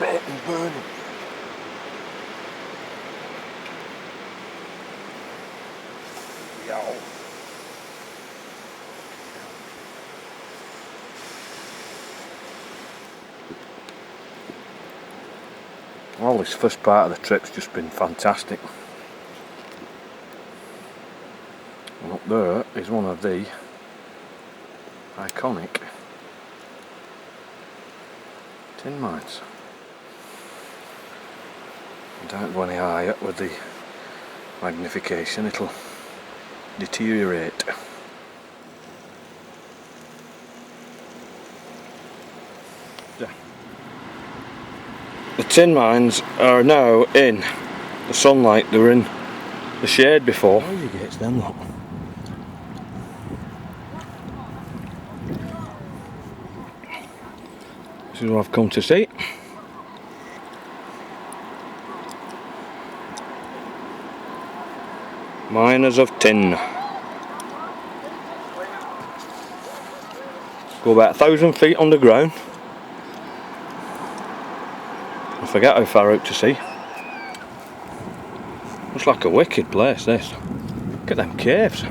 bait and burning. Yow. Well, this first part of the trip's just been fantastic. And up there is one of the iconic tin mines. Don't go any higher with the magnification, it'll deteriorate. The tin mines are now in the sunlight. They were in the shade before. How you get them lot? This is what I've come to see. Miners of tin. Go about 1,000 feet underground. I forget how far out to sea. Looks like a wicked place, this. Look at them caves.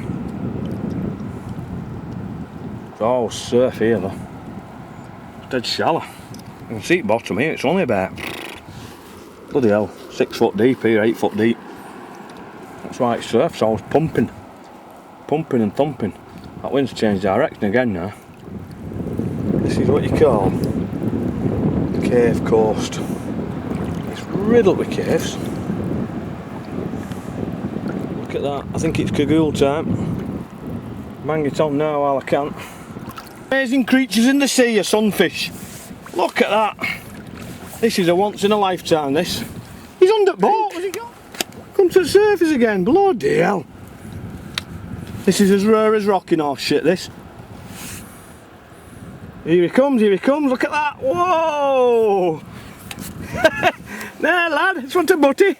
It's all surf here though. It's dead shallow. You can see the bottom here, it's only about, bloody hell, 6 foot deep here, 8 foot deep. That's why it surf's always pumping. Pumping and thumping. That wind's changed direction again now. This is what you call the cave coast. It's riddled with caves. Look at that, I think it's cagoule time. Bang it on now while I can. Amazing creatures in the sea, a sunfish. Look at that. This is a once in a lifetime, this. He's under boat, where's he gone? Come to the surface again, bloody hell. This is as rare as rocking horse shit, this. Here he comes, look at that, whoa! There lad, it's what a butty.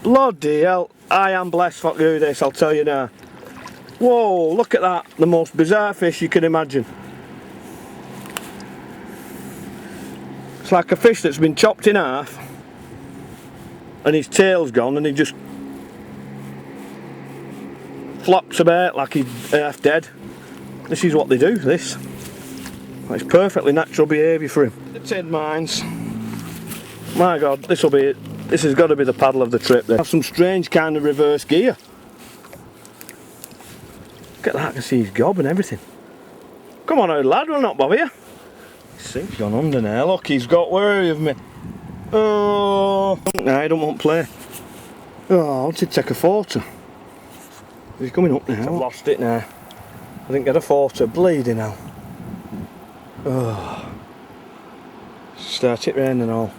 Bloody hell, I am blessed for to do this, I'll tell you now. Whoa, look at that, the most bizarre fish you can imagine. It's like a fish that's been chopped in half and his tail's gone and he just flops about like he's half dead. This is what they do, this. It's perfectly natural behaviour for him. The tin mines. My god, this has got to be the paddle of the trip then. Have some strange kind of reverse gear. Look at that, I can see his gob and everything. Come on out lad, we'll not bother you. He's gone under now, look, he's got wary of me. Oh, no, I don't want to play. Oh, I want to take a photo. He's coming up now. I've lost it now. I didn't get a photo, bleeding hell. Oh. Start it raining and all.